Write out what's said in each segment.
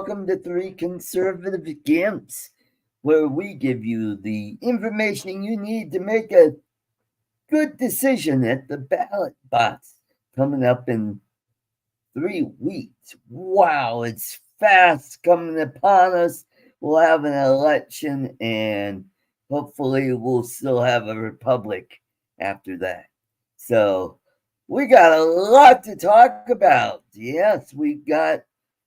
welcome to Three Conservative Gimps, where we give you the information you need to make a good decision at the ballot box coming up in 3 weeks. Wow, it's fast coming upon us. We'll have an election and hopefully we'll still have a republic after that. So we got a lot to talk about. Yes, we got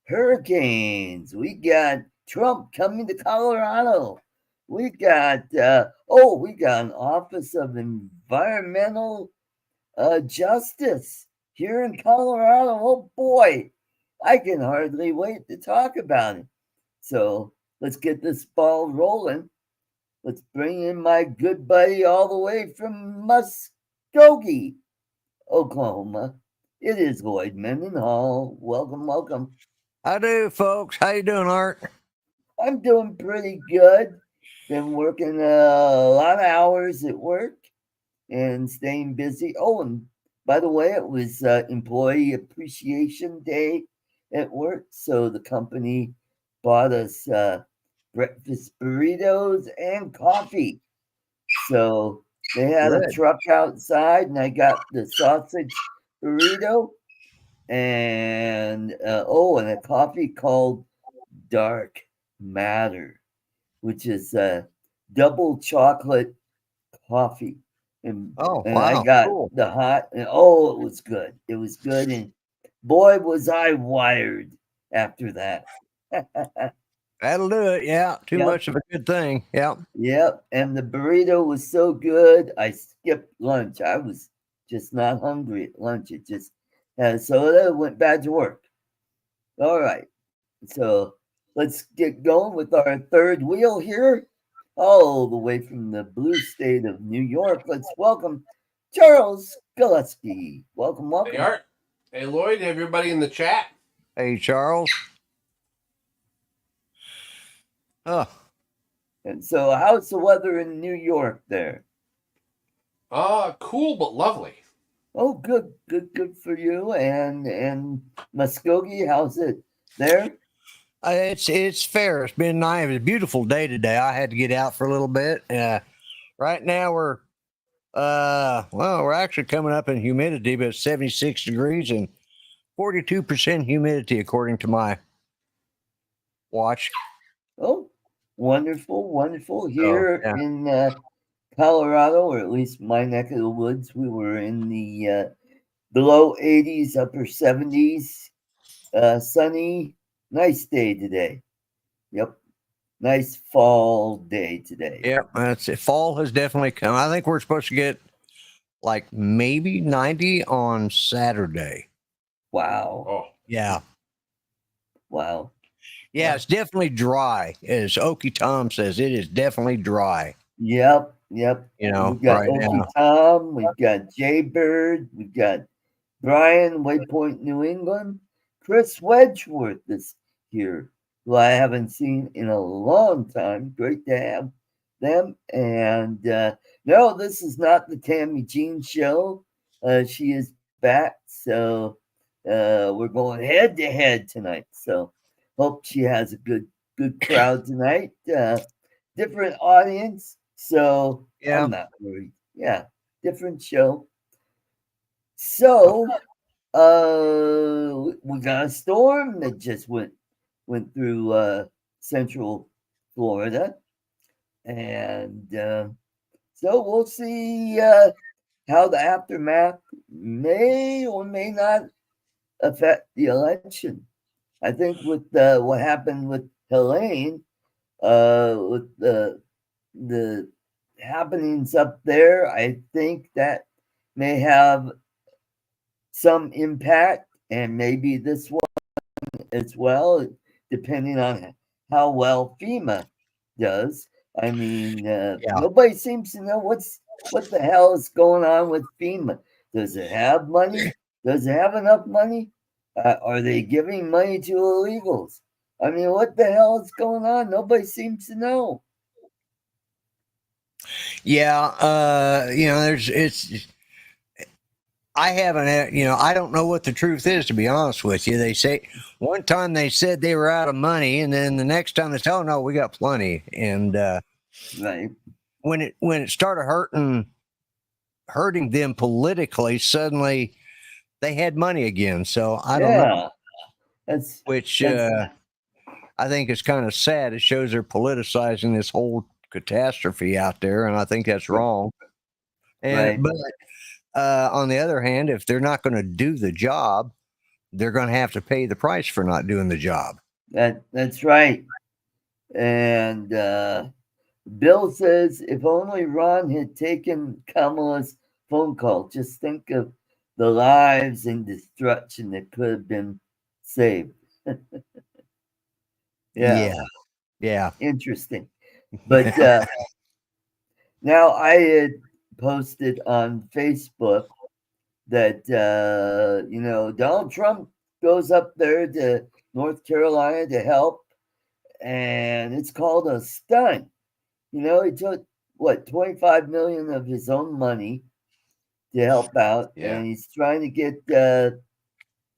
hurricanes. We got Trump coming to Colorado. We got we got an Office of Environmental Justice here in Colorado. Oh boy, I can hardly wait to talk about it. So let's get this ball rolling. Let's bring in my good buddy all the way from Muskogee, Oklahoma. It is Lloyd Mendenhall. Welcome, welcome. I do, folks. How you doing, Art? I'm doing pretty good. Been working a lot of hours at work and staying busy. Oh, and by the way, it was Employee Appreciation Day at work, so the company bought us breakfast burritos and coffee. So they had a Good. truck outside, and I got the sausage burrito and and a coffee called Dark Matter, which is double chocolate coffee. And, Oh, and I wow. got Cool. the hot, and oh, it was good. It was good. And boy, was I wired after that. That'll do it. Yeah. Too Yep. much of a good thing. Yeah. Yep. And the burrito was so good. I skipped lunch. I was just not hungry at lunch. It just had soda, went back to work. All right. So let's get going with our third wheel here. All the way from the blue state of New York. Let's welcome Charles Gillespie. Welcome, Hey, welcome. Art. Hey, Lloyd. Everybody in the chat. Hey, Charles. Oh, And so, how's the weather in New York there? Cool but lovely. Oh, good, good, good for you. And Muskogee, how's it there? it's fair. It's been nice. It was a beautiful day today. I had to get out for a little bit. Right now we're actually coming up in humidity, but it's 76 degrees and 42% humidity according to my watch. Oh, wonderful, wonderful. Oh, Here yeah. in Colorado, or at least my neck of the woods, we were in the below 80s, upper 70s. Sunny, nice day today. Yep, nice fall day today. Yeah, that's it. Fall has definitely come. I think we're supposed to get like maybe 90 on Saturday. Wow, Oh, Yeah. wow. Yeah, Wow. it's definitely dry. As Okie Tom says, it is definitely dry. Yep, yep. You know, We've got right Okie now. Tom, we've got Jaybird, we've got Brian, Waypoint, New England. Chris Wedgeworth is here, who I haven't seen in a long time. Great to have them. And no, this is not the Tammy Jean show. She is back, so we're going head to head tonight. So hope she has a good crowd tonight. Different audience, so Yeah. I'm not worried. Yeah, different show. So we got a storm that just went through central Florida, and so we'll see how the aftermath may or may not affect the election. I think with what happened with Helene, with the happenings up there, I think that may have some impact, and maybe this one as well, depending on how well FEMA does. I mean, Yeah. nobody seems to know what the hell is going on with FEMA. Does it have money? Does it have enough money? Are they giving money to illegals? I mean, what the hell is going on? Nobody seems to know. Yeah. There's I haven't had, I don't know what the truth is, to be honest with you. They say one time they said they were out of money, and then the next time they said, oh no, we got plenty. And Right. when it started hurting them politically, suddenly they had money again. So I don't know, which I think is kind of sad. It shows they're politicizing this whole catastrophe out there, and I think that's wrong. And but on the other hand, if they're not going to do the job, they're going to have to pay the price for not doing the job. That's right. And Bill says, if only Ron had taken Kamala's phone call, just think of the lives and destruction that could have been saved. Yeah. Interesting. But now I had posted on Facebook that, Donald Trump goes up there to North Carolina to help, and it's called a stunt. He took, $25 million of his own money to help out, and he's trying to get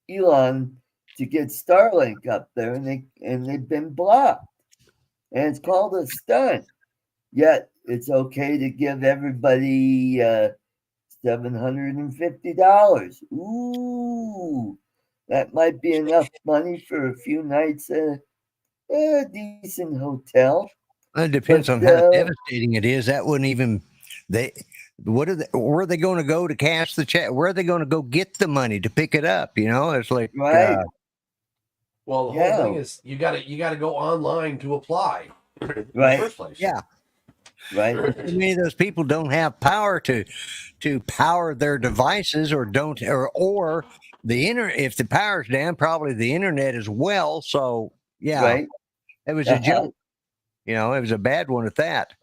Elon to get Starlink up there, and they've been blocked. And it's called a stunt. Yet it's okay to give everybody $750. Ooh, that might be enough money for a few nights at a decent hotel. It depends on how devastating it is. That wouldn't even where are they going to go to cash the check? Where are they going to go get the money to pick it up? It's like right. Well, the whole thing is you got to go online to apply. Right. In the first place. Yeah. Right. Many of those people don't have power to power their devices, or the internet. If the power's down, probably the internet as well. So yeah, right. It was a joke. It was a bad one at that.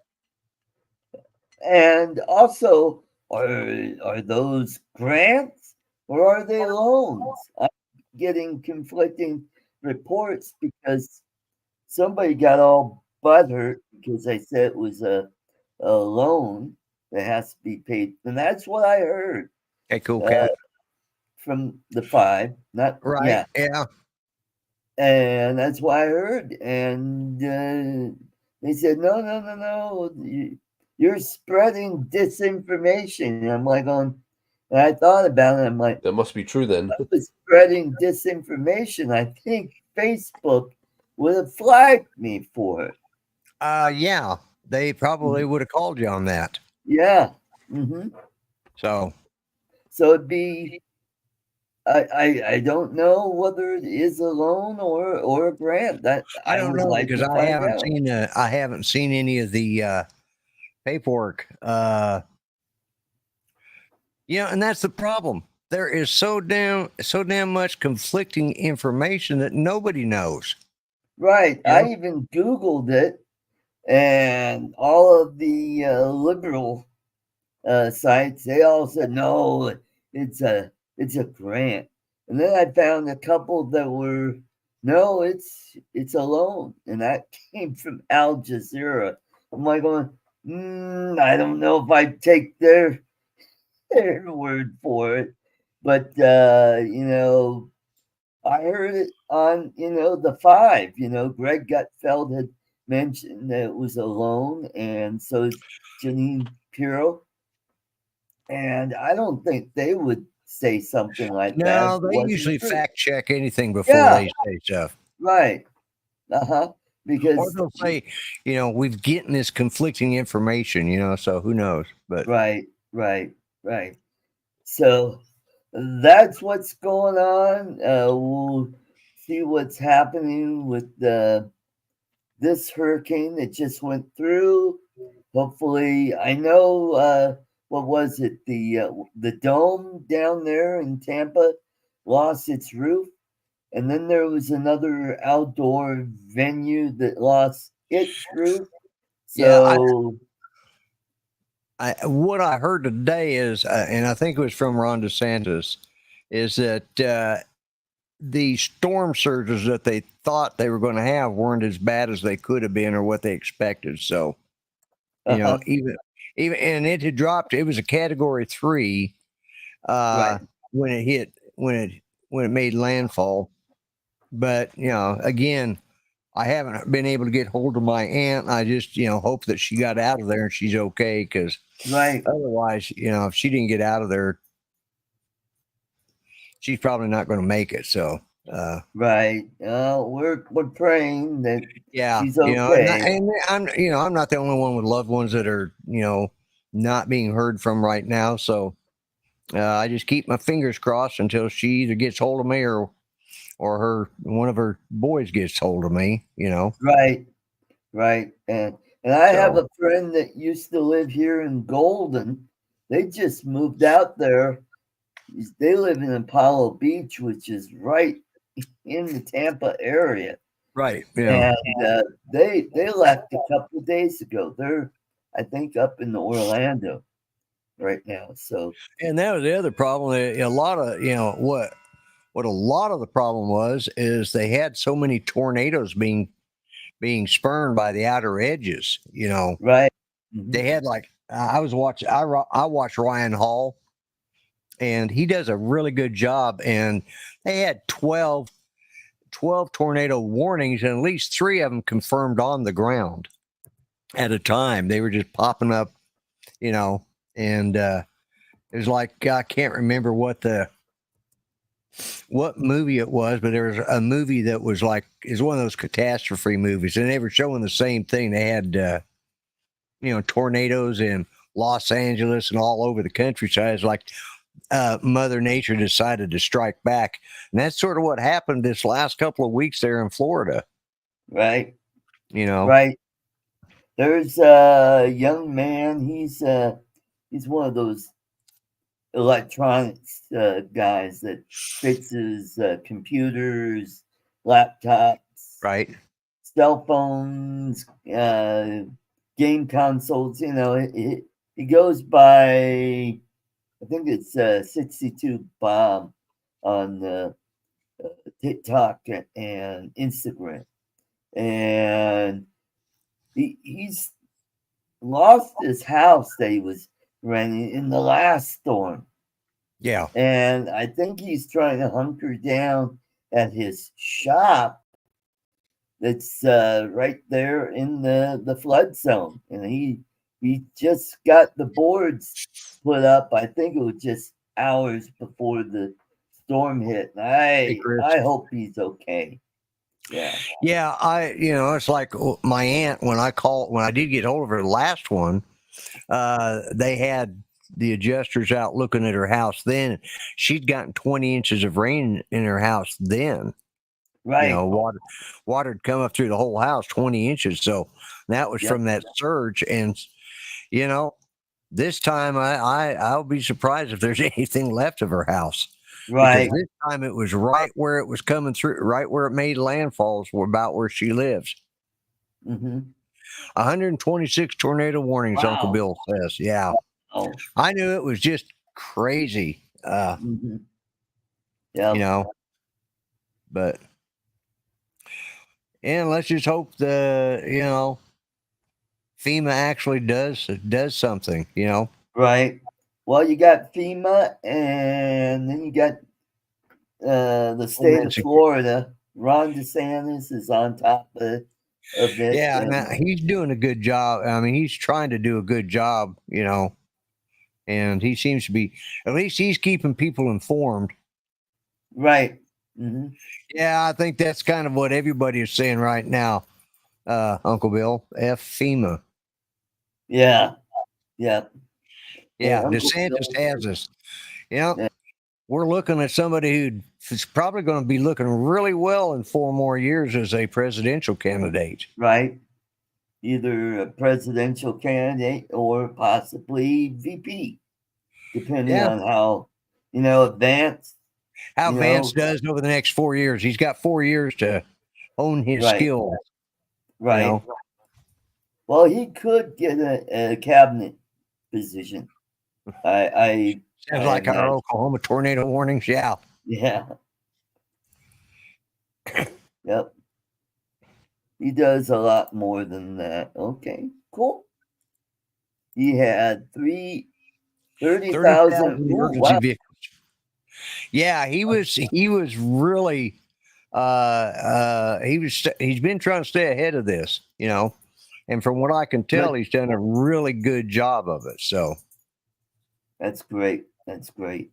And also, are those grants or are they loans? I'm getting conflicting reports because somebody got all butthurt because I said it was a loan that has to be paid, and that's what I heard. Okay, cool, Cat. From the 5, not right. Yeah. And that's what I heard, and they said, no, you're spreading disinformation. And I'm like, and I thought about it. I'm like, that must be true then. I was spreading disinformation. I think Facebook would have flagged me for it. Yeah, they probably would have called you on that. Yeah. Mm-hmm. So it'd be. I don't know whether it is a loan or a grant. That I don't know, because I haven't seen any of the paperwork. And that's the problem. There is so damn much conflicting information that nobody knows. Right. I even Googled it, and all of the liberal sites, they all said no, it's a grant. And then I found a couple that were, no, it's a loan, and that came from Al Jazeera. I'm like going, I don't know if I'd take their word for it, but I heard it on the 5. Greg Gutfeld had mentioned that it was a loan, and so Janine Pirro. And I don't think they would say something like that. No, they usually fact check anything before they say stuff. Right. Because or they'll say, we've getting this conflicting information, so who knows? But right. So that's what's going on. We'll see what's happening with this hurricane that just went through. Hopefully, I know what was it? The dome down there in Tampa lost its roof, and then there was another outdoor venue that lost its roof. So, what I heard today is, and I think it was from Ron DeSantis, is that the storm surges that they thought they were going to have weren't as bad as they could have been or what they expected. So, even and it had dropped. It was a Category 3 when it hit, when it made landfall. But, again, I haven't been able to get hold of my aunt. I just, hope that she got out of there and she's okay. Because otherwise, if she didn't get out of there, she's probably not going to make it. So, we're praying that she's okay. okay. I'm not the only one with loved ones that are, not being heard from right now. So, I just keep my fingers crossed until she either gets hold of me or one of her boys gets hold of me, Right. And I have a friend that used to live here in Golden. They just moved out there. They live in Apollo Beach, which is right in the Tampa area. Right. Yeah. And they left a couple of days ago. They're, I think, up in Orlando right now. So, and that was the other problem. A lot of, what a lot of the problem was is they had so many tornadoes being spurned by the outer edges, Right. They had I watched Ryan Hall, and he does a really good job. And they had 12 tornado warnings, and at least 3 of them confirmed on the ground at a time. They were just popping up, and it was like, I can't remember what movie it was, but there was a movie that was is one of those catastrophe movies, and they were showing the same thing. They had, tornadoes in Los Angeles and all over the countryside. It's like Mother Nature decided to strike back, and that's sort of what happened this last couple of weeks there in Florida. Right. Right. There's a young man. He's one of those electronics guys that fixes computers, laptops, right, cell phones, game consoles. He goes by, I think it's 62 Bob on TikTok and Instagram, and he's lost his house that he was renting in the last storm. Yeah. And I think he's trying to hunker down at his shop that's right there in the flood zone. And he just got the boards put up. I think it was just hours before the storm hit. And I hope he's okay. Yeah. Yeah, it's like my aunt, when I did get hold of her, the last one, they had the adjusters out looking at her house then. She'd gotten 20 inches of rain in her house then. Right. Water had come up through the whole house, 20 inches. So that was from that surge. And, this time I'll be surprised if there's anything left of her house. Right. Because this time it was right where it was coming through, right where it made landfalls, about where she lives. 126 tornado warnings, Uncle Bill says. Yeah. Oh. I knew it was just crazy. Yeah. But, and let's just hope FEMA actually does something, Right. Well, you got FEMA, and then you got the state of Florida. Ron DeSantis is on top of it. Yeah, he's doing a good job. I mean, he's trying to do a good job, and he seems to be, at least he's keeping people informed. Right. Yeah, I think that's kind of what everybody is saying right now, Uncle Bill. FEMA. Yeah. Yeah. Yeah, DeSantis has us. We're looking at somebody who's probably going to be looking really well in 4 more years as a presidential candidate. Right. Either a presidential candidate or possibly VP, depending on how, advanced. How Vance does over the next 4 years. He's got 4 years to hone his skills. Right. Well, he could get a cabinet position. Sounds like our Oklahoma tornado warnings. Yeah. Yeah. Yep. He does a lot more than that. Okay, cool. He had 30,000 emergency vehicles. Yeah, he was really he's been trying to stay ahead of this, and from what I can tell, he's done a really good job of it. So that's great. That's great.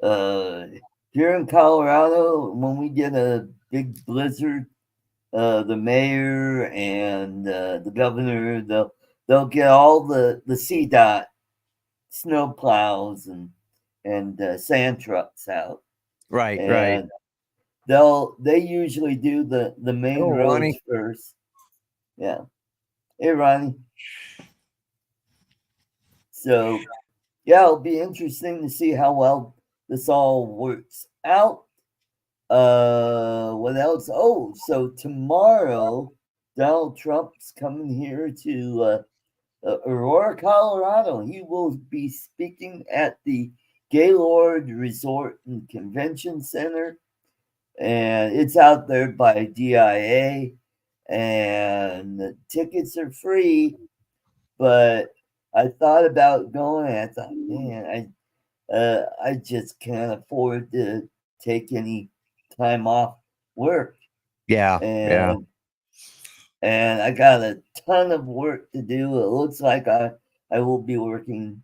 Here in Colorado, when we get a big blizzard, the mayor and the governor, they'll get all the CDOT snow plows and sand trucks out. Right. They usually do the main roads Ronnie. first. Yeah. Hey, Ronnie. So, yeah, it'll be interesting to see how well this all works out. What else? Oh, so tomorrow, Donald Trump's coming here to Aurora, Colorado. He will be speaking at the Gaylord Resort and Convention Center, and it's out there by DIA, and the tickets are free. But I thought about going. I thought, man, I just can't afford to take any time off work. Yeah. And I got a ton of work to do. It looks like I will be working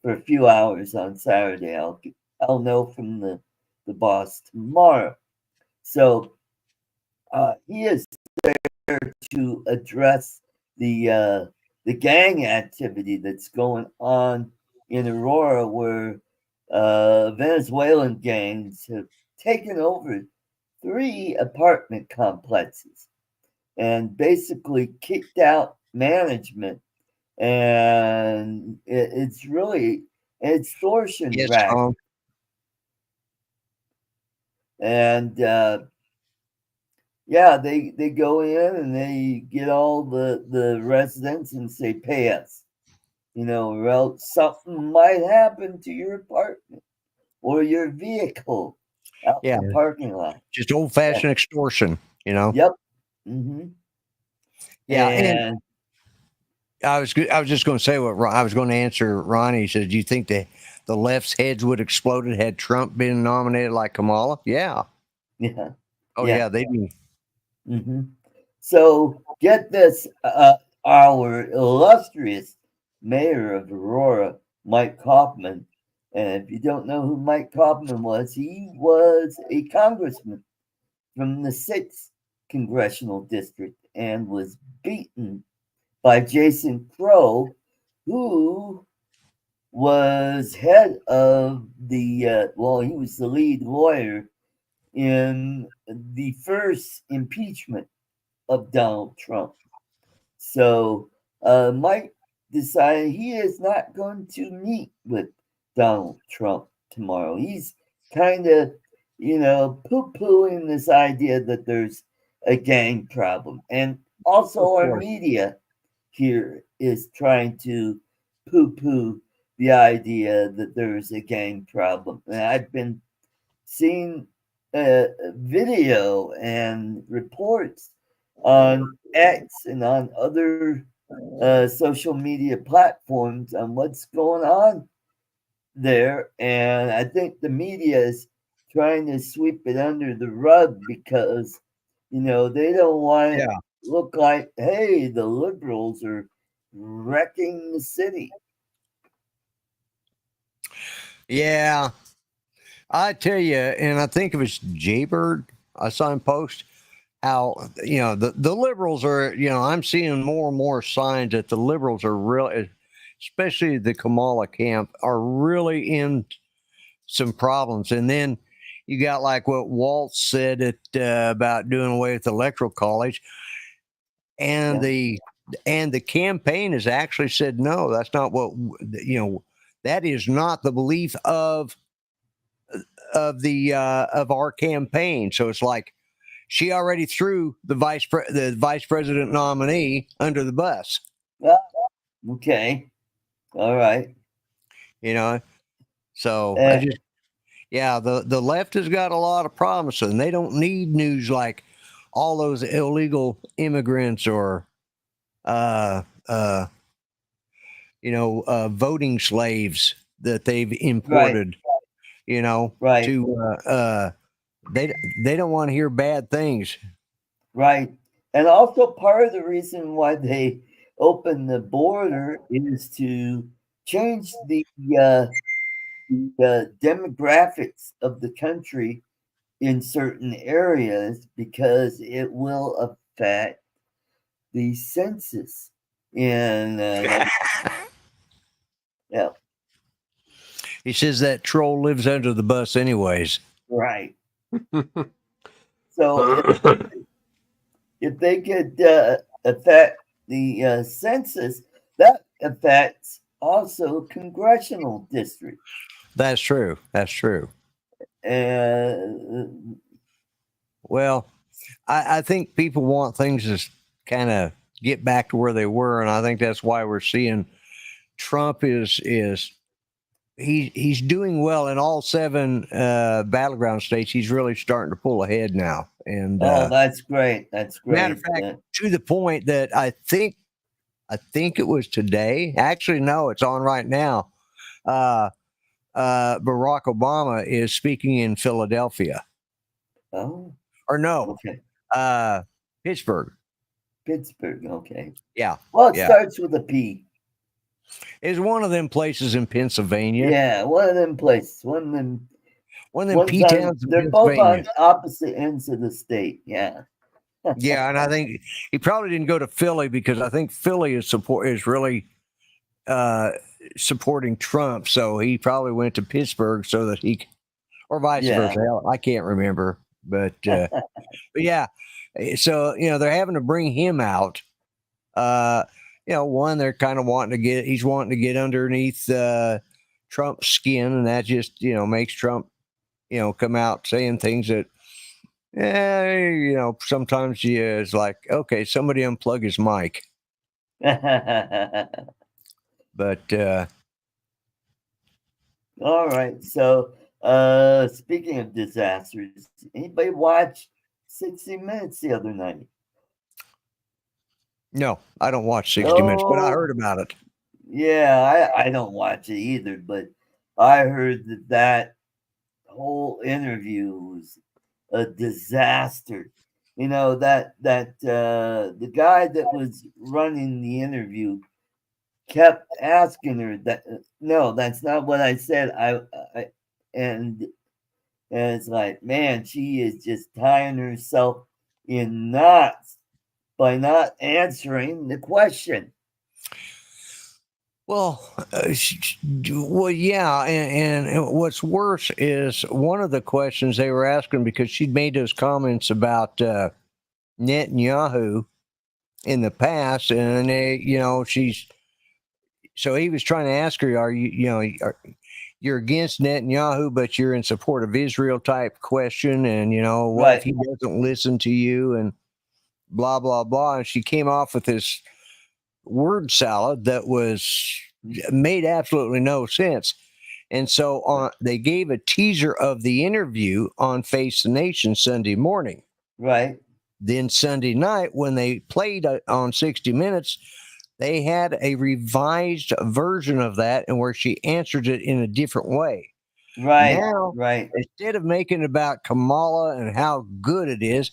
for a few hours on Saturday. I'll know from the boss tomorrow. So he is there to address the gang activity that's going on in Aurora, where Venezuelan gangs have taken over 3 apartment complexes and basically kicked out management, and it's really an extortion racket. And yeah, they go in and they get all the residents and say, pay us, or else something might happen to your apartment or your vehicle out in the parking lot. Just old-fashioned extortion, Yep. Mm-hmm. Yeah, and I was just going to say what I was going to answer. Ronnie said, "Do you think the left's heads would have exploded had Trump been nominated like Kamala?" Yeah. Oh yeah, they do. Mm-hmm. So get this: our illustrious mayor of Aurora, Mike Kaufman. And if you don't know who Mike Kaufman was, he was a congressman from the 6th congressional district and was beaten by Jason Crow, who was head of the, he was the lead lawyer in the first impeachment of Donald Trump. So Mike decided he is not going to meet with Donald Trump tomorrow. He's kind of, poo-pooing this idea that there's a gang problem. And also our media here is trying to poo-poo the idea that there's a gang problem. And I've been seeing video and reports on X and on other social media platforms on what's going on there. And I think the media is trying to sweep it under the rug because, they don't want to look like, hey, the liberals are wrecking the city. Yeah. I tell you, and I think it was Jaybird, I saw him post how, the liberals are, I'm seeing more and more signs that the liberals are really, especially the Kamala camp, are really in some problems. And then you got like what Walt said about doing away with the electoral college. And the campaign has actually said, no, that's not what, that is not the belief of our campaign. So it's like she already threw the vice president nominee under the bus. Okay. All right. So the left has got a lot of problems, and they don't need news like all those illegal immigrants or voting slaves that they've imported you know, right. to they don't want to hear bad things. Right. And also part of the reason why they opened the border is to change the demographics of the country in certain areas because it will affect the census. And yeah, He says that troll lives under the bus anyways. right. So if they could affect the census, that affects also congressional districts. That's true. That's true. Well, I think people want things to kind of get back to where they were, and I think that's why we're seeing Trump is he's doing well in all 7 battleground states. He's really starting to pull ahead now. And that's great. That's great. Matter of fact, to the point that I think it was today. Actually, no, it's on right now. Barack Obama is speaking in Philadelphia. Oh. Or no. Okay. Pittsburgh. Pittsburgh, okay. Yeah. Well, it starts with a P. It's one of them places in Pennsylvania. Yeah, one of them places. One of them P towns. They're both on opposite ends of the state. Yeah. Yeah, and I think he probably didn't go to Philly because I think Philly is really supporting Trump. So he probably went to Pittsburgh so that he, or vice versa. Hell, I can't remember, but yeah. So they're having to bring him out. One, they're kind of he's wanting to get underneath Trump's skin, and that just makes Trump come out saying things that sometimes it's like, okay, somebody unplug his mic. But all right. So speaking of disasters, anybody watch 60 Minutes the other night? No, I don't watch 60 Minutes, but I heard about it. Yeah, I don't watch it either, but I heard that whole interview was a disaster. That the guy that was running the interview kept asking her that no, that's not what I said. And it's like, man, she is just tying herself in knots by not answering the question. Well, yeah, and what's worse is one of the questions they were asking, because she'd made those comments about Netanyahu in the past, and so he was trying to ask her, are you're against Netanyahu, but you're in support of Israel type question, and what if he doesn't listen to you, and blah blah blah, and she came off with this word salad that made absolutely no sense. And so they gave a teaser of the interview on Face the Nation Sunday morning. Right. Then Sunday night, when they played on 60 Minutes, they had a revised version of that, and where she answered it in a different way. Right. Now, instead of making it about Kamala and how good it is,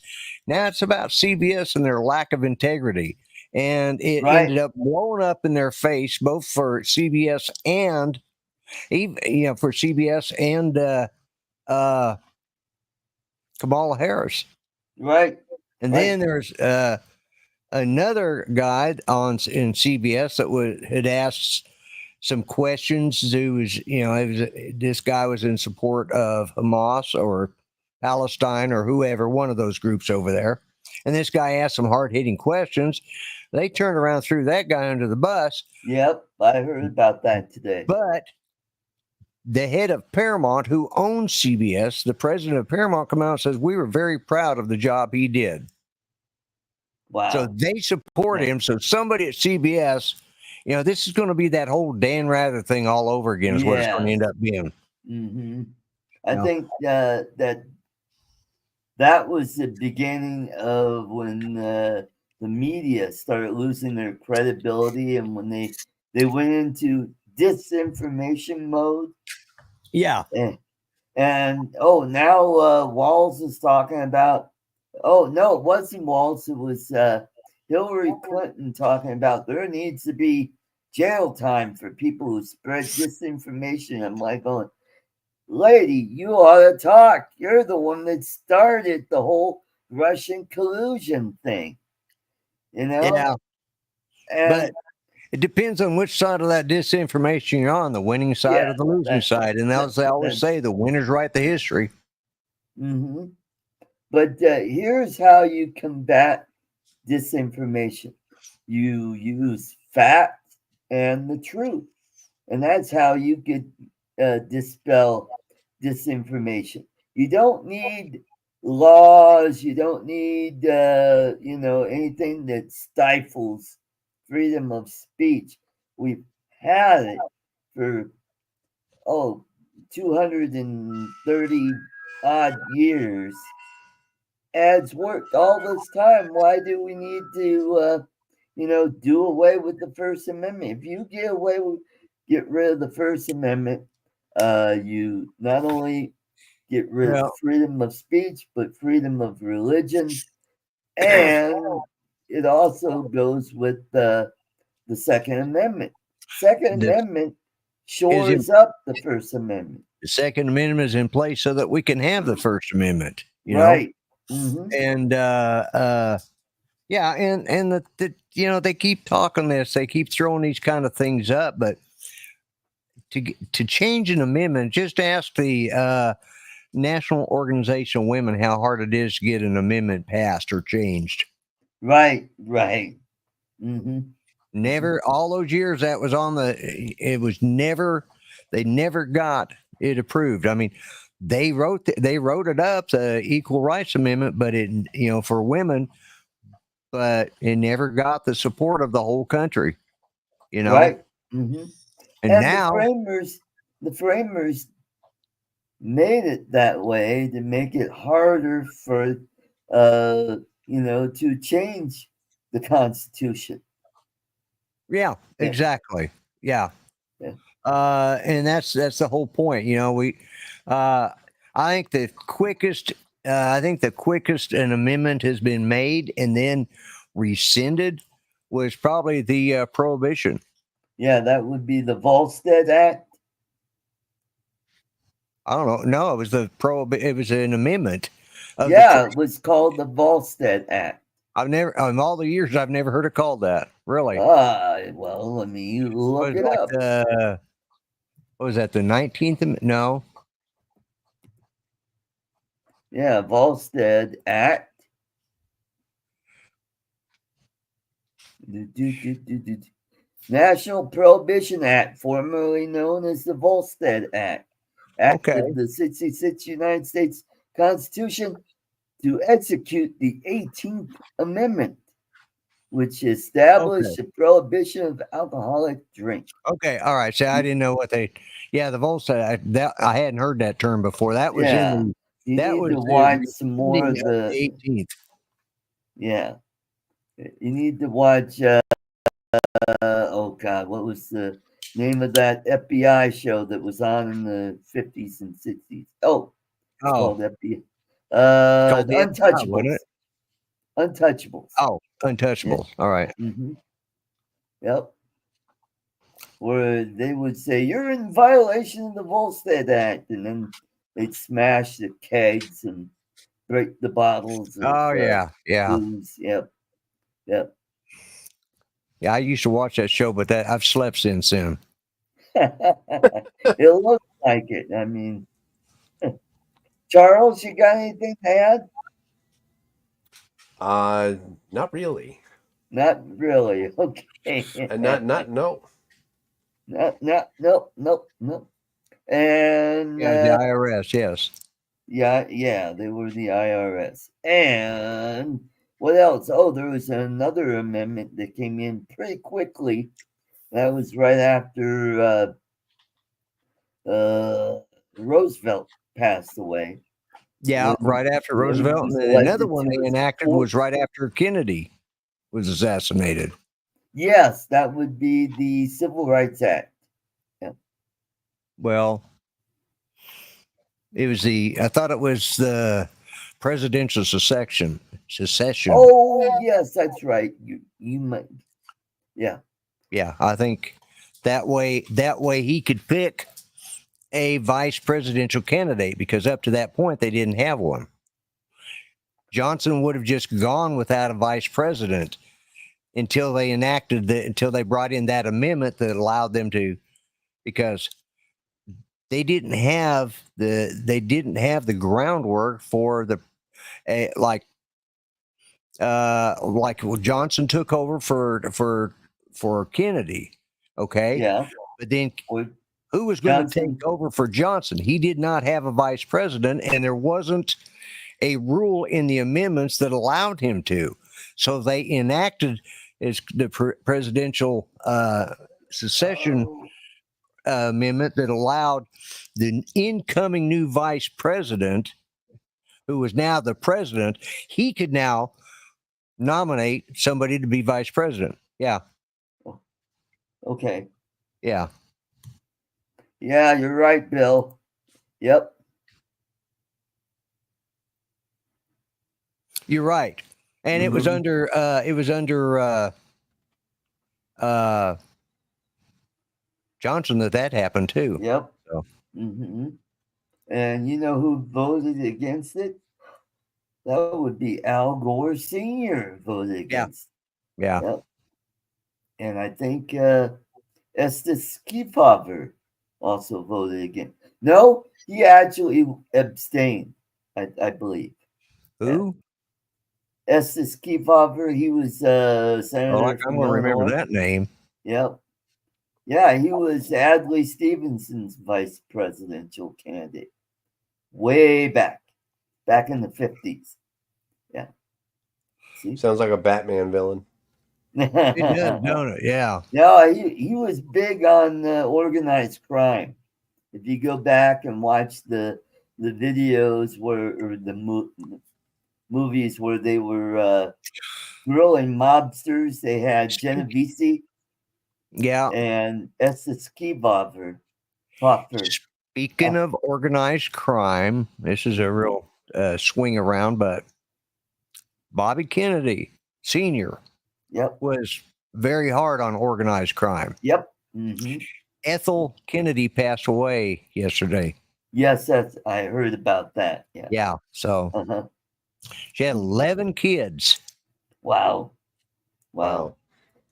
now it's about CBS and their lack of integrity. And it ended up blowing up in their face, both for CBS and Kamala Harris. Right. And then there's another guy in CBS that had asked some questions. This guy was in support of Hamas or Palestine or whoever, one of those groups over there. And this guy asked some hard-hitting questions. They turned around and threw that guy under the bus. Yep, I heard about that today. But the head of Paramount, who owns CBS, the president of Paramount, come out and says, we were very proud of the job he did. Wow. So they support him. So somebody at CBS, this is going to be that whole Dan Rather thing all over again is what it's going to end up being. Mm-hmm. I think that was the beginning of when the media started losing their credibility, and when they went into disinformation mode. Yeah. And now Walz is talking about. Oh no, it wasn't Walz. It was Hillary Clinton talking about there needs to be jail time for people who spread disinformation. I'm like going, lady, you ought to talk. You're the one that started the whole Russian collusion thing. Yeah. And but it depends on which side of that disinformation you're on, the winning side or the losing side. And as they always say, the winners write the history. Mm-hmm. But here's how you combat disinformation. You use fact and the truth. And that's how you get dispel disinformation. You don't need laws. You don't need, anything that stifles freedom of speech. We've had it for, 230 odd years. Ads worked all this time. Why do we need to, do away with the First Amendment? If you get rid of the First Amendment, you not only get rid of freedom of speech, but freedom of religion, and it also goes with the Second Amendment. Second Amendment shores up the First Amendment. The Second Amendment is in place so that we can have the First Amendment. Right. Mm-hmm. And and they keep talking this, they keep throwing these kind of things up, but to change an amendment, just ask the National Organization of Women how hard it is to get an amendment passed or changed. Right. Mm-hmm. Never, all those years that was on they never got it approved. I mean, they wrote it up, the Equal Rights Amendment, but it, for women, but it never got the support of the whole country, Right. Mm-hmm. And now the framers made it that way to make it harder for, to change the Constitution. Yeah, exactly. Yeah. And that's the whole point. I think the quickest an amendment has been made and then rescinded was probably the Prohibition. Yeah, that would be the Volstead Act. I don't know. No, it was it was an amendment. It was called the Volstead Act. In all the years, I've never heard it called that. Really? Well, let me look it up. What was that? The 19th? No. Yeah, Volstead Act. National Prohibition Act, formerly known as the Volstead Act. Act of the 66th United States Constitution to execute the 18th Amendment, which established the prohibition of alcoholic drink. Okay, all right. So I didn't know what the Volstead. I hadn't heard that term before. That was in you need to watch some more of the 18th. Yeah, you need to watch. Oh God, what was the name of that FBI show that was on in the 50s and 60s? It's called FBI. Untouchables. Untouchables. Oh, Untouchables. Yeah. All right. Mm-hmm. Yep. Where they would say, you're in violation of the Volstead Act. And then they'd smash the kegs and break the bottles. Of, yeah. booze. Yep. Yeah, I used to watch that show, but I've slept since then. It looks like it. I mean, Charles, you got anything to add? Not really. Not really. Okay. No. Nope. And the IRS, yes. Yeah, they were the IRS. And what else? There was another amendment that came in pretty quickly. That was right after Roosevelt passed away. Yeah, right after Roosevelt. And another one they enacted was right after Kennedy was assassinated. Yes, that would be the Civil Rights Act. Yeah. Well, I thought it was the presidential secession. Oh, yes, that's right. You might. Yeah. Yeah, I think that way he could pick a vice presidential candidate, because up to that point they didn't have one. Johnson would have just gone without a vice president until they brought in that amendment that allowed them to, because they didn't have the groundwork for the like Johnson took over for Kennedy, okay? Yeah. But then Or who was going to take over for Johnson? He did not have a vice president, and there wasn't a rule in the amendments that allowed him to. So they enacted the presidential secession amendment that allowed the incoming new vice president, who was now the president, he could now nominate somebody to be vice president. Yeah. Okay. Yeah. Yeah, you're right, Bill. Yep. You're right. And it was under Johnson that happened too. Yep. So. And you know who voted against it? That would be Al Gore Sr. voted against. Yeah. Yep. And I think S3-E8 also voted against. No, he actually abstained, I believe. Who? S3-E8, he was senator from I don't remember that name. Yep. Yeah, he was Adlai Stevenson's vice presidential candidate way back in the 50s. Yeah. See? Sounds like a Batman villain. It does, don't it? Yeah. No, he was big on organized crime. If you go back and watch the videos or the movies where they were grilling mobsters, they had Genovese. Yeah. And S3-E8. Speaking of organized crime, this is a real swing around, but Bobby Kennedy Sr. was very hard on organized crime. Yep. Ethel Kennedy passed away yesterday. Yes, I heard about that. Yeah. Yeah. So she had 11 kids. Wow.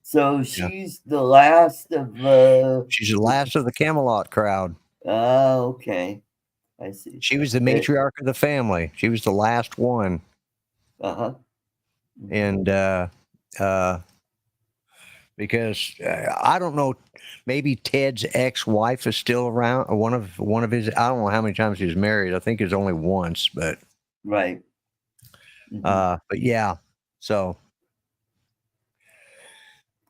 So she's the last of. She's the last of the Camelot crowd. Oh, okay. I see. She was the matriarch of the family. She was the last one. And because I don't know, maybe Ted's ex-wife is still around. Or one of his. I don't know how many times he was married. I think it was only once, but right. But yeah. So.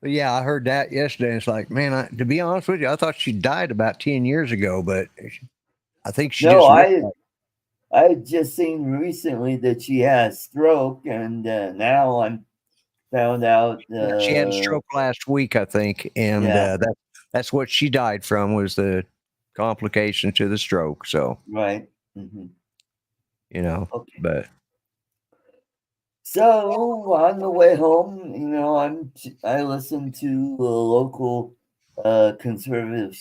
But yeah, I heard that yesterday. It's like, man, to be honest with you, I thought she died about 10 years ago, but I think she I had just seen recently that she had a stroke, and now I'm found out she had a stroke last week, I think, and that's what she died from, was the complication to the stroke. So right, but. So on the way home, I listened to a local conservative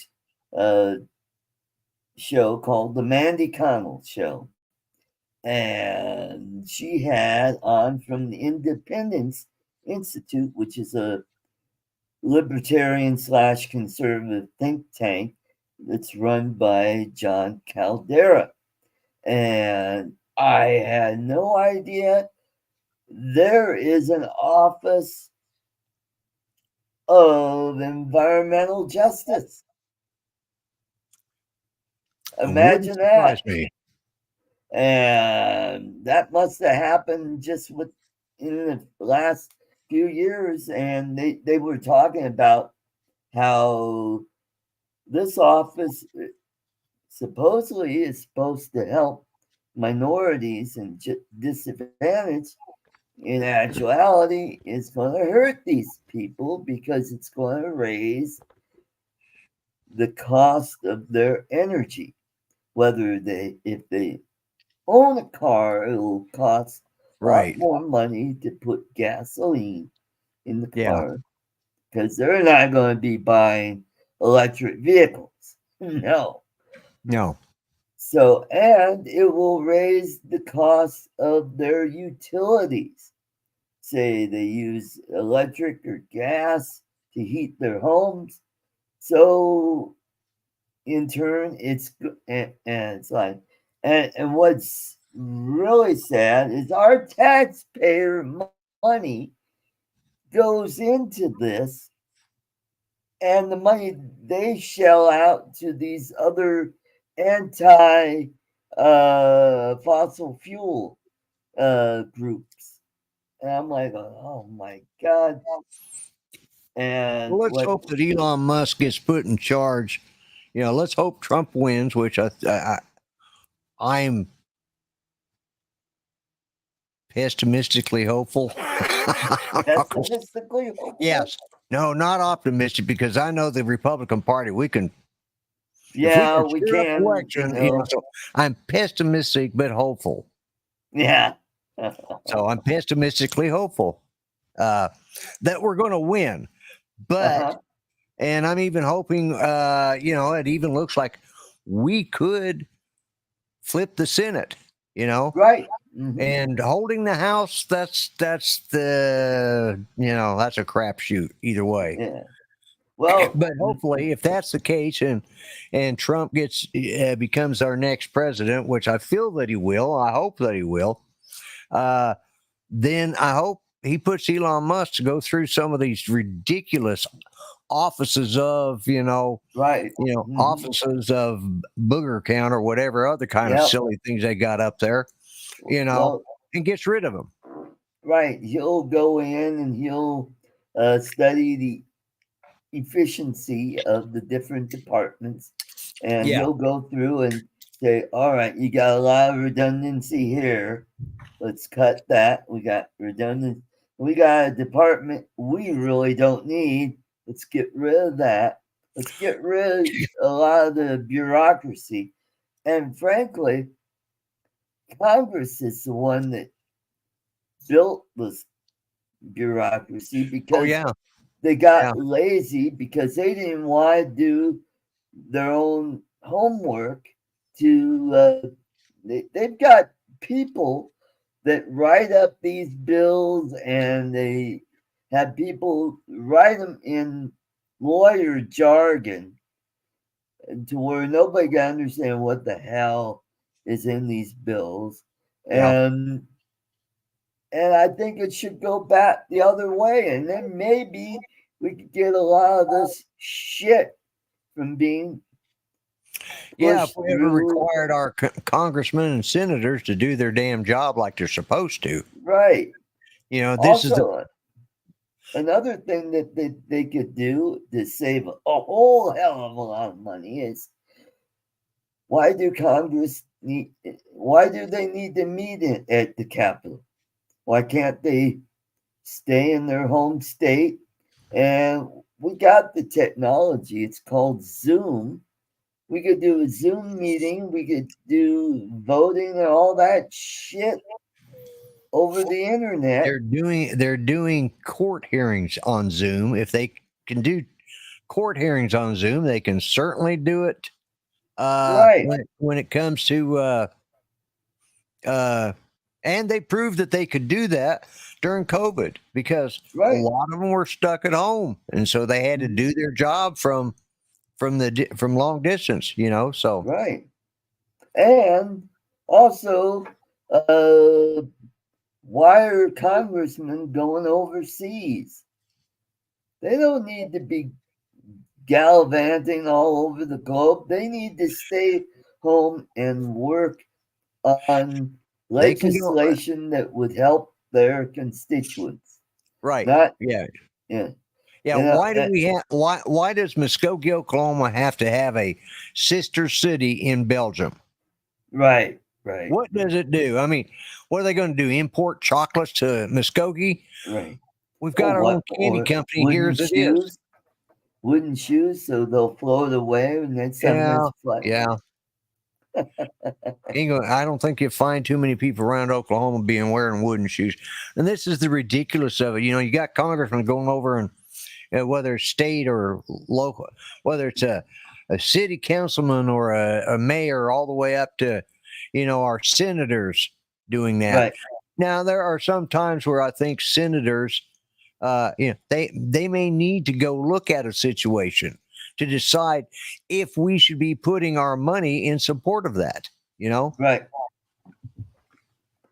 show called The Mandy Connell Show. And she had on from the Independence Institute, which is a libertarian/conservative think tank that's run by John Caldera. And I had no idea there is an office of environmental justice. Imagine that. And that must have happened just in the last few years. And they were talking about how this office supposedly is supposed to help minorities and disadvantaged. In actuality, it's going to hurt these people because it's going to raise the cost of their energy. whether if they own a car, it'll cost a lot more money to put gasoline in the car because they're not going to be buying electric vehicles. No. So, and it will raise the cost of their utilities. Say they use electric or gas to heat their homes. So, in turn, it's like, and what's really sad is our taxpayer money goes into this, and the money they shell out to these other anti fossil fuel groups. And I'm like, oh my God. And let's hope that Elon Musk gets put in charge. Let's hope Trump wins, which I'm pessimistically hopeful. Pessimistically hopeful? Yes. No, not optimistic, because I know the Republican Party, we can. Yeah, we can. Election, so I'm pessimistic but hopeful. Yeah. So I'm pessimistically hopeful that we're going to win. But, and I'm even hoping, it even looks like we could flip the Senate, Right. Mm-hmm. And holding the House, that's the, that's a crapshoot either way. Yeah. Well, but hopefully, if that's the case, and Trump becomes our next president, which I feel that he will, I hope that he will, then I hope he puts Elon Musk to go through some of these ridiculous offices of, offices of booger count or whatever other kind of silly things they got up there, and gets rid of them. Right. He'll go in and he'll study the efficiency of the different departments, and he'll go through and say, all right, you got a lot of redundancy here, let's cut that. We got redundant, we got a department we really don't need, let's get rid of that. Let's get rid of a lot of the bureaucracy. And frankly, Congress is the one that built this bureaucracy because they got lazy because they didn't want to do their own homework. They've got people that write up these bills, and they have people write them in lawyer jargon to where nobody can understand what the hell is in these bills. And I think it should go back the other way, and then maybe we could get a lot of this shit from being if we ever required our congressmen and senators to do their damn job like they're supposed to. Right. This also, is another thing that they could do to save a whole hell of a lot of money is, why do they need to meet at the Capitol? Why can't they stay in their home state? And we got the technology. It's called Zoom. We could do a Zoom meeting. We could do voting and all that shit over the internet. They're doing court hearings on Zoom. If they can do court hearings on Zoom, they can certainly do it. When it comes to and they proved that they could do that during COVID, because a lot of them were stuck at home, and so they had to do their job from long distance, so. Right. And also, why are congressmen going overseas? They don't need to be gallivanting all over the globe. They need to stay home and work on legislation that would help their constituents. Right. Yeah. Why do we have? Why does Muskogee, Oklahoma, have to have a sister city in Belgium? Right. What does it do? I mean, what are they going to do? Import chocolates to Muskogee? Right. We've got our own candy company here as it is. Wooden shoes, so they'll float away when that's Yeah. I don't think you'll find too many people around Oklahoma wearing wooden shoes. And this is the ridiculous of it. You got congressmen going over and whether it's state or local, whether it's a city councilman or a mayor, all the way up to, our senators doing that. Right. Now, there are some times where I think senators, they may need to go look at a situation to decide if we should be putting our money in support of that, Right.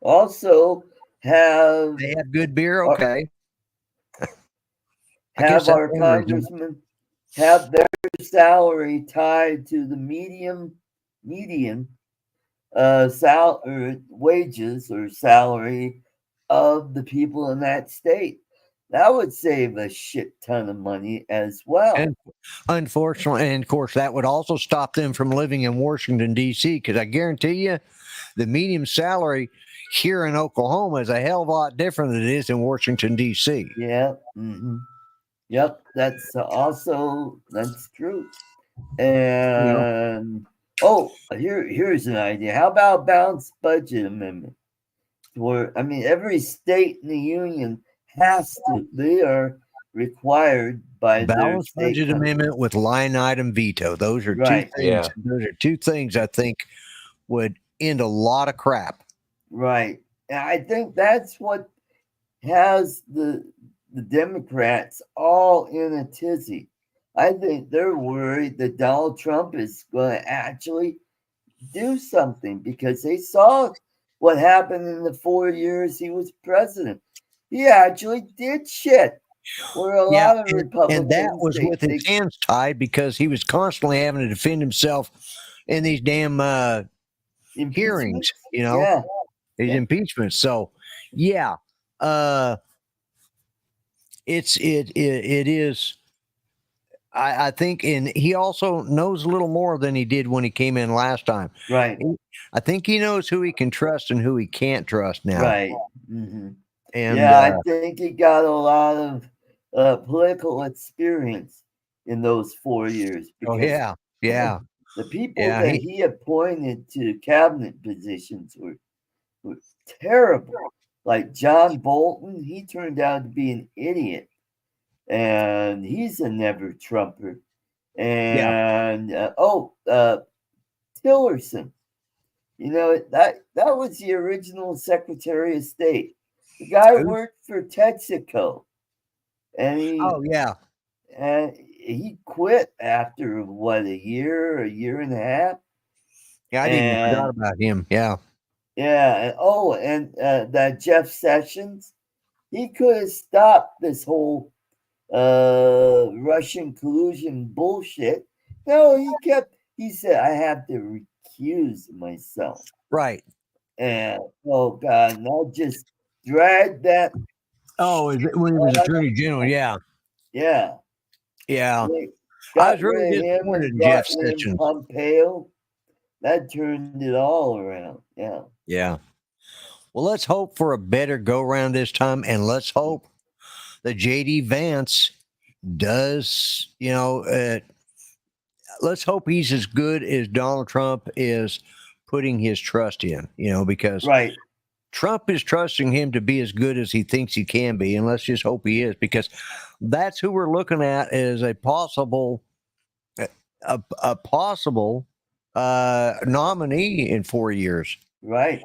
Also, they have good beer, okay. Have our congressmen have their salary tied to the median wages or salary of the people in that state. That would save a shit ton of money as well. And unfortunately, and of course, that would also stop them from living in Washington, D.C., because I guarantee you the median salary here in Oklahoma is a hell of a lot different than it is in Washington, D.C. Yeah. Mm-hmm. Yep. That's true. And here's an idea. How about balanced budget amendment? Every state in the union they are required by balanced budget amendment with line item veto. Those are right. two things. Yeah. Those are two things I think would end a lot of crap. Right. And I think that's what has the Democrats all in a tizzy. I think they're worried that Donald Trump is going to actually do something because they saw what happened in the 4 years he was president. He actually did shit. Where a lot of Republicans, and that was with his hands tied because he was constantly having to defend himself in these damn hearings, these impeachments. So, it is. I think, and he also knows a little more than he did when he came in last time. Right. I think he knows who he can trust and who he can't trust now. Right. Mm-hmm. And I think he got a lot of political experience in those 4 years. Yeah. The people that he appointed to cabinet positions were terrible. Like John Bolton, he turned out to be an idiot. And he's a never Trumper. And Tillerson, that was the original Secretary of State. The guy worked for Texaco, and he quit after a year and a half. Yeah, I didn't forgot about him. Yeah. And that Jeff Sessions, he could have stopped this whole Russian collusion bullshit. No, he said, I have to recuse myself. Right. And God, now just drag that. Oh, is it when he was Attorney General? Yeah. Yeah. I was really disappointed in Jeff Sessions. Pompeo, that turned it all around. Yeah. Well, let's hope for a better go around this time, and let's hope that J.D. Vance does, let's hope he's as good as Donald Trump is putting his trust in, because Trump is trusting him to be as good as he thinks he can be. And let's just hope he is, because that's who we're looking at as a possible nominee in 4 years. Right.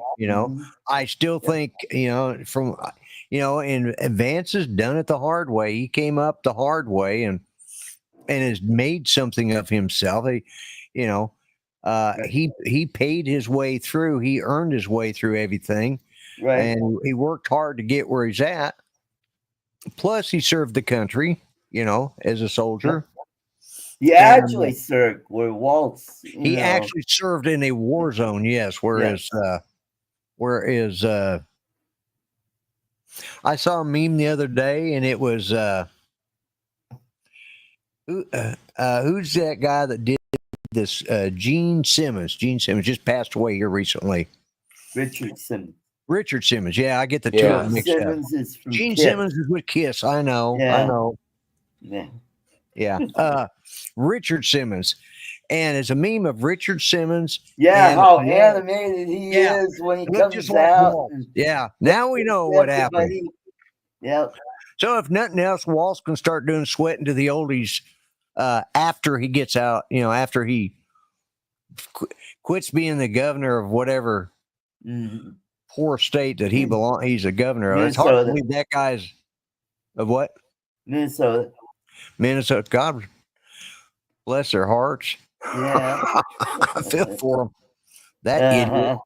I still think, and Vance has done it the hard way. He came up the hard way and has made something of himself. He paid his way through. He earned his way through everything. Right. And he worked hard to get where he's at. Plus, he served the country, as a soldier. He actually served where Waltz. He actually served in a war zone, yes. Whereas I saw a meme the other day, and it was who's that guy that did this? Gene Simmons. Gene Simmons just passed away here recently. Richard Simmons. Yeah, I get the two of them mixed up. Gene Simmons is with Kiss. I know. Yeah. Yeah. Richard Simmons. And it's a meme of Richard Simmons. Yeah, and how animated he is when he comes just like out. Walt. Yeah, now we know what happened. Yep. So if nothing else, Walt's can start doing sweating to the oldies after he gets out. After he quits being the governor of whatever poor state that he's a governor of. It's hard to believe that guy's of what? Minnesota. God bless their hearts. Yeah. I feel for him. That idiot.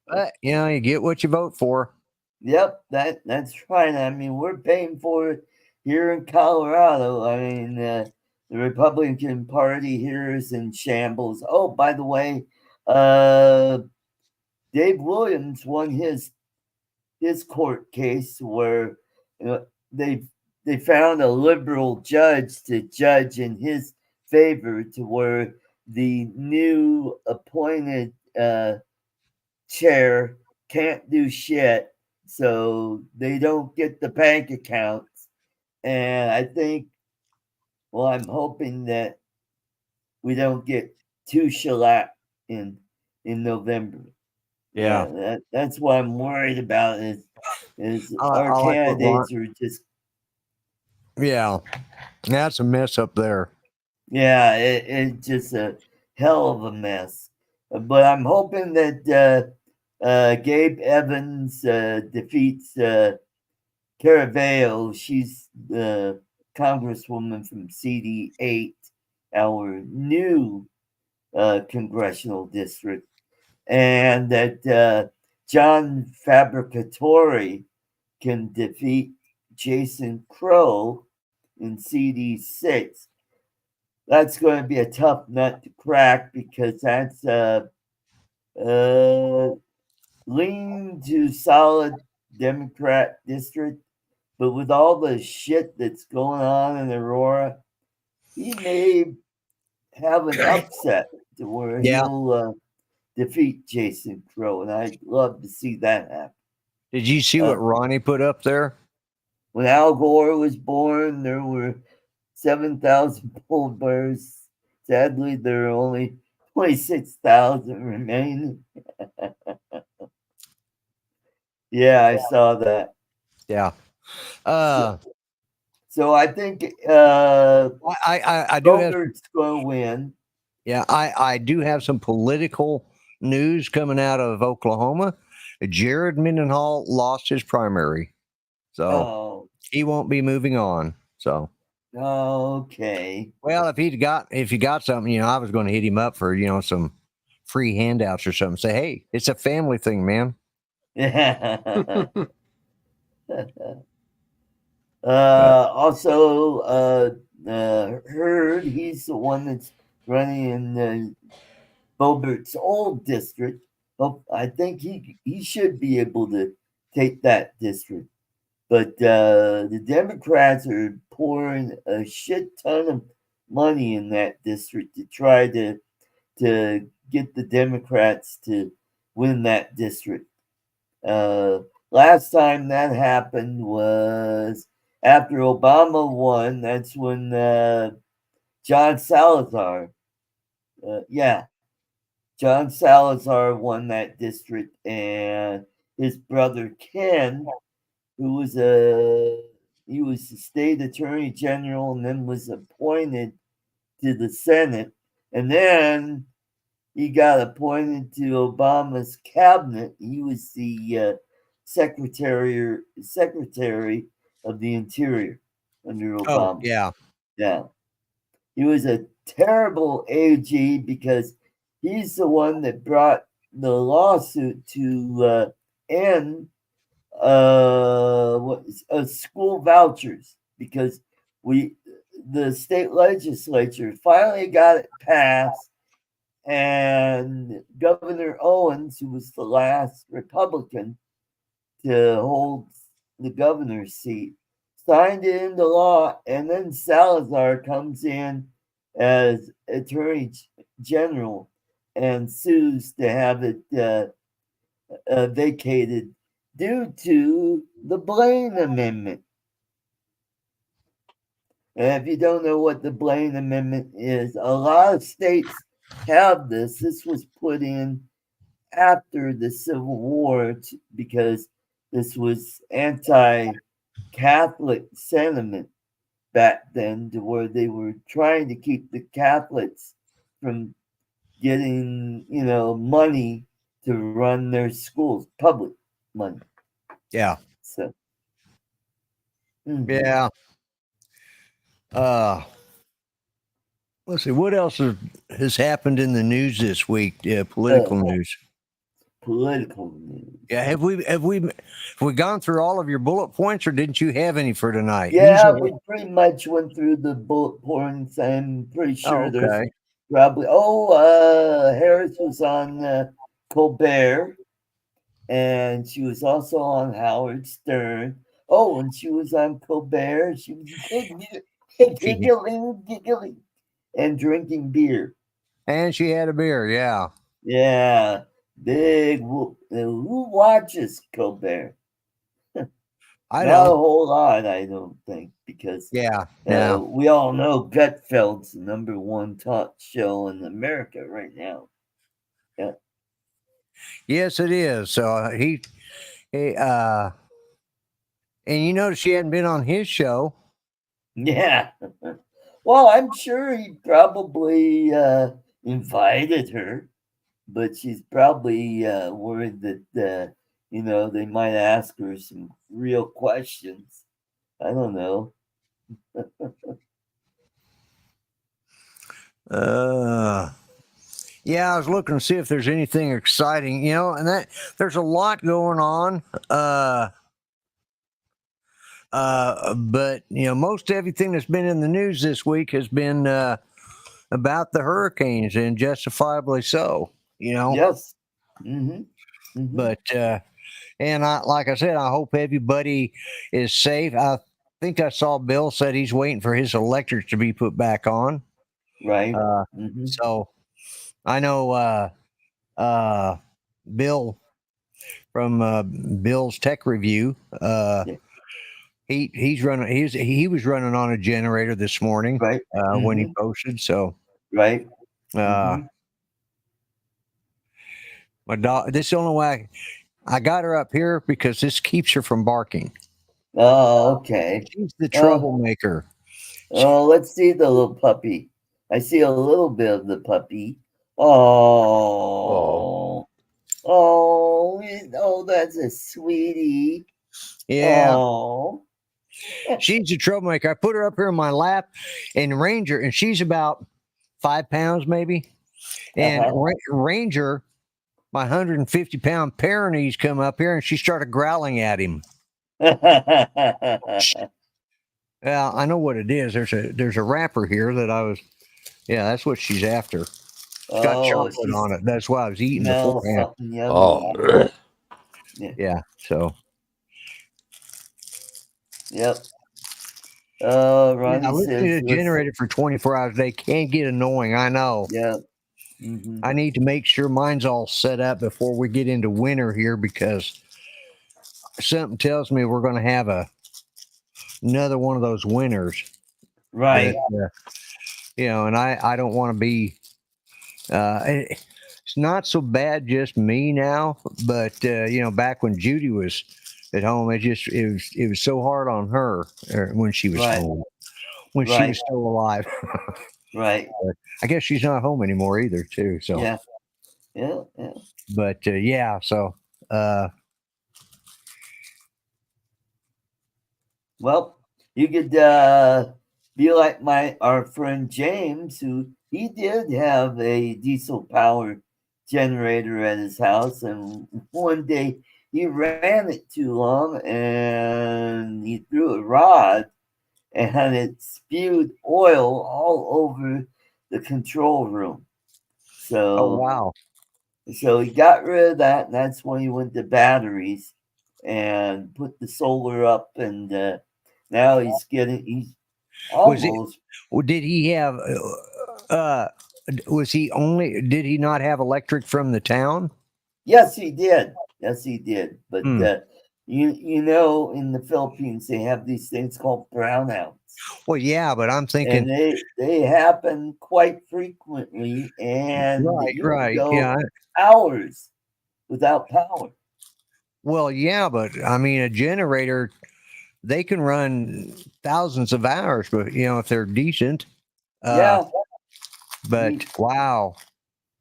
But you get what you vote for. Yep, that's right. I mean, we're paying for it here in Colorado. I mean, the Republican Party here is in shambles. Oh, by the way, Dave Williams won his court case where they found a liberal judge to judge in his favor, to where the new appointed chair can't do shit, so they don't get the bank accounts. And I think, well, I'm hoping that we don't get too shellacked in November. Yeah, that's what I'm worried about. Is our candidates are just. Yeah, that's a mess up there. Yeah, it's just a hell of a mess. But I'm hoping that Gabe Evans defeats Caravello. She's the congresswoman from CD8, our new congressional district, and that John Fabricatori can defeat Jason Crow in CD6. That's going to be a tough nut to crack, because that's lean to solid Democrat district. But with all the shit that's going on in Aurora, he may have an upset to where he'll defeat Jason Crow, and I'd love to see that happen. Did you see what Ronnie put up there? When Al Gore was born, there were 7,000 poll birds. Sadly, there are only 26,000 remaining. Yeah, I saw that. Yeah. So I think I do have going to win. Yeah, I do have some political news coming out of Oklahoma. Jared Mendenhall lost his primary, so he won't be moving on. So okay. Well, if you got something, I was going to hit him up for some free handouts or something. Say, hey, it's a family thing, man. Also, Hurd, he's the one that's running in Bobert's old district. I think he should be able to take that district. But the Democrats are pouring a shit ton of money in that district to try to get the Democrats to win that district. Last time that happened was after Obama won. That's when John Salazar, John Salazar won that district, and his brother Ken, who was the state attorney general and then was appointed to the Senate, and then he got appointed to Obama's cabinet. He was the secretary of the Interior under Obama. Oh, yeah. He was a terrible AG, because he's the one that brought the lawsuit to end school vouchers, because the state legislature finally got it passed, and Governor Owens, who was the last Republican to hold the governor's seat, signed it into law, and then Salazar comes in as attorney general and sues to have it vacated due to the Blaine Amendment. And if you don't know what the Blaine Amendment is, a lot of states have this. This was put in after the Civil War because this was anti-Catholic sentiment back then, to where they were trying to keep the Catholics from getting, money to run their schools, public money. Yeah. So. Yeah. Let's see, what else has happened in the news this week? Yeah, political news. Political news. Yeah, have we gone through all of your bullet points, or didn't you have any for tonight? Yeah, we pretty much went through the bullet points. I'm pretty sure there's probably. Harris was on Colbert, and she was also on Howard Stern. Oh, and she was on Colbert. She was giggling, and drinking beer. And she had a beer, yeah. Yeah, big. Who watches Colbert? Not a whole lot, I don't think, because we all know Gutfeld's the #1 talk show in America right now. Yeah. Yes, it is. So he and you notice she hadn't been on his show. Yeah. Well, I'm sure he probably invited her, but she's probably worried that they might ask her some real questions. I don't know. Yeah, I was looking to see if there's anything exciting, and that there's a lot going on. But most everything that's been in the news this week has been about the hurricanes, and justifiably so. Yes. Mm-hmm. Mm-hmm. But and like I said, I hope everybody is safe. I think I saw Bill said he's waiting for his electric to be put back on. Right. So I know Bill from Bill's Tech Review. He was running on a generator this morning, right? When he posted. So right. My dog. This is the only way I got her up here, because this keeps her from barking. Oh, okay. She's the troublemaker. Let's see the little puppy. I see a little bit of the puppy. Oh, that's a sweetie. Yeah. Oh. She's a troublemaker. I put her up here in my lap, and Ranger, and she's about 5 pounds maybe. And Ranger, my 150-pound Pyrenees, come up here, and she started growling at him. Yeah, I know what it is. There's a wrapper here that I was. Yeah, that's what she's after. It's got chocolate on it. That's why I was eating beforehand. Yeah. So. Yep. Ronnie says the generator for 24 hours a day can get annoying. I know. Yeah. I need to make sure mine's all set up before we get into winter here, because something tells me we're going to have another one of those winters. Right. But, and I don't want to be. It's not so bad just me now, but back when Judy was at home, it was so hard on her when she was home, when she was still alive. Right. But I guess she's not home anymore either, too. So yeah. But so well, you could be like our friend James, who he did have a diesel powered generator at his house, and one day he ran it too long and he threw a rod, and it spewed oil all over the control room. So, oh wow! So he got rid of that, and that's when he went to batteries and put the solar up, and now he's almost. Did he have? Did he not have electric from the town? Yes, he did. But You know, in the Philippines, they have these things called brownouts. Well, yeah, but I'm thinking, and they happen quite frequently, and you can go hours without power. Well, yeah, but I mean, a generator, they can run thousands of hours, but if they're decent. Yeah. But wow.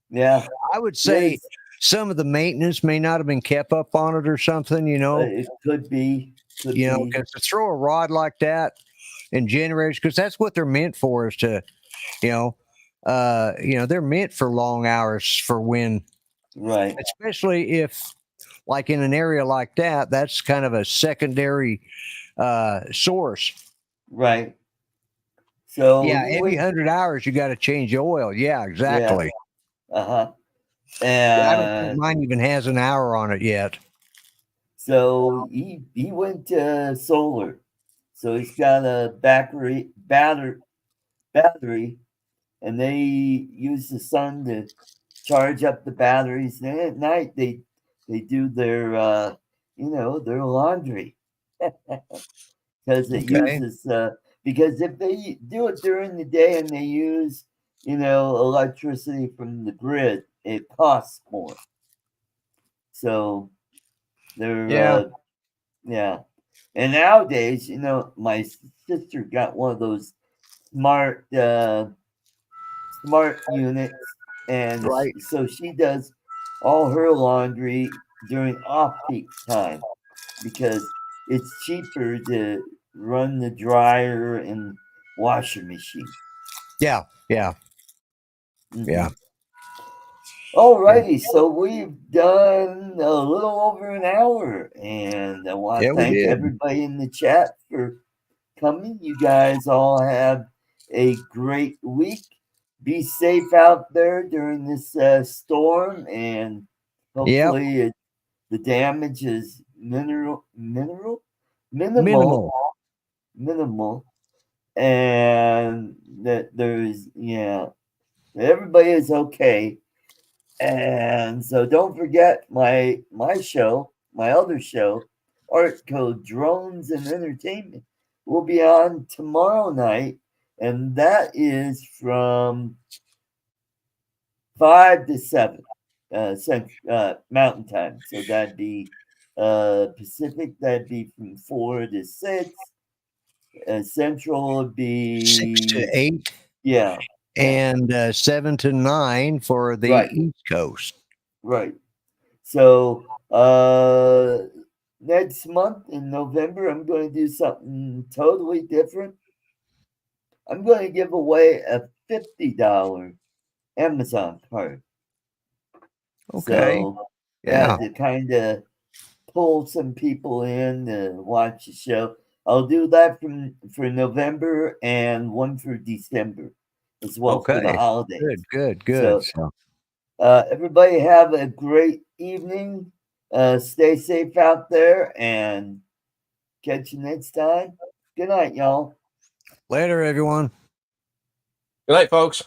Yeah. I would say some of the maintenance may not have been kept up on it or something, It could be. Because to throw a rod like that in generators, because that's what they're meant for, is to, they're meant for long hours for wind. Right. Especially if, like in an area like that, that's kind of a secondary source. Right. So yeah, every 100 hours you got to change the oil. Yeah, exactly. Yeah. And I don't think mine even has an hour on it yet. So he went to solar. So he's got a battery, and they use the sun to charge up the batteries. And at night they do their their laundry because it uses because if they do it during the day and they use electricity from the grid, it costs more. So they're yeah. And nowadays, my sister got one of those smart units, and so she does all her laundry during off-peak time because it's cheaper to run the dryer and washer machine. Yeah. Alrighty, so we've done a little over an hour, and I want to thank everybody in the chat for coming. You guys all have a great week. Be safe out there during this storm, and hopefully the damage is minimal, and that there's everybody is okay. And so don't forget my other show, Art Code Drones and Entertainment, will be on tomorrow night, and that is from 5 to 7 Mountain Time. So that'd be Pacific, that'd be from 4 to 6. Central would be 6 to 8. Yeah. And 7 to 9 for the East Coast. Right. So next month in November, I'm going to do something totally different. I'm going to give away a $50 Amazon card. Okay. So to kind of pull some people in to watch the show. I'll do that for November and one for December as well for the holidays. Good. So, everybody have a great evening. Stay safe out there and catch you next time. Good night, y'all. Later, everyone. Good night, folks.